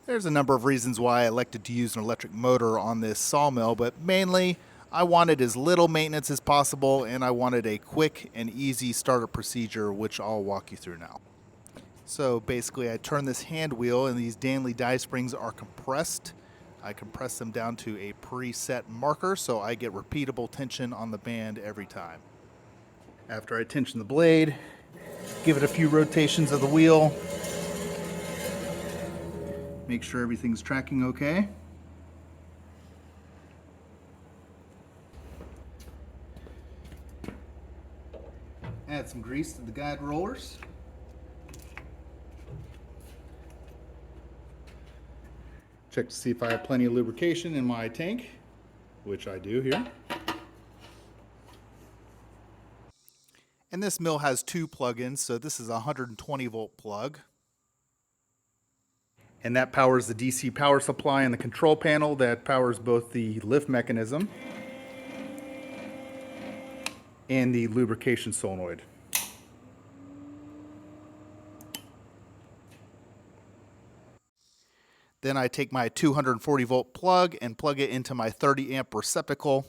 There's a number of reasons why I elected to use an electric motor on this sawmill, but mainly I wanted as little maintenance as possible and I wanted a quick and easy startup procedure, which I'll walk you through now. So basically I turn this hand wheel and these Danley die springs are compressed. I compress them down to a preset marker so I get repeatable tension on the band every time. After I tension the blade, give it a few rotations of the wheel. Make sure everything's tracking okay. Add some grease to the guide rollers. Check to see if I have plenty of lubrication in my tank, which I do here. And this mill has two plug-ins, so this is a 120 volt plug. And that powers the DC power supply and the control panel that powers both the lift mechanism and the lubrication solenoid. Then I take my 240 volt plug and plug it into my 30 amp receptacle.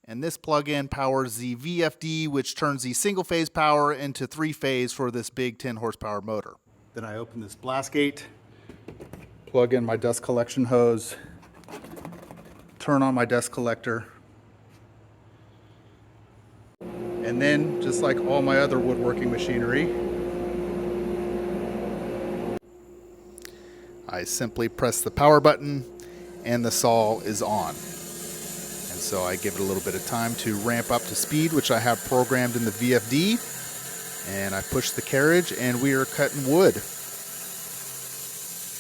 And this plug-in powers the VFD, which turns the single phase power into 3-phase for this big 10 horsepower motor. Then I open this blast gate, plug in my dust collection hose, turn on my dust collector, and then, just like all my other woodworking machinery, I simply press the power button and the saw is on. And so I give it a little bit of time to ramp up to speed, which I have programmed in the VFD. And I push the carriage and we are cutting wood.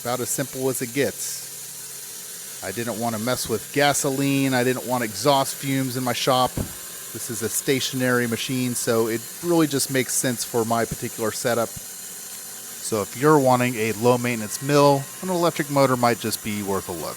About as simple as it gets. I didn't want to mess with gasoline. I didn't want exhaust fumes in my shop. This is a stationary machine, so it really just makes sense for my particular setup. So if you're wanting a low maintenance mill, an electric motor might just be worth a look.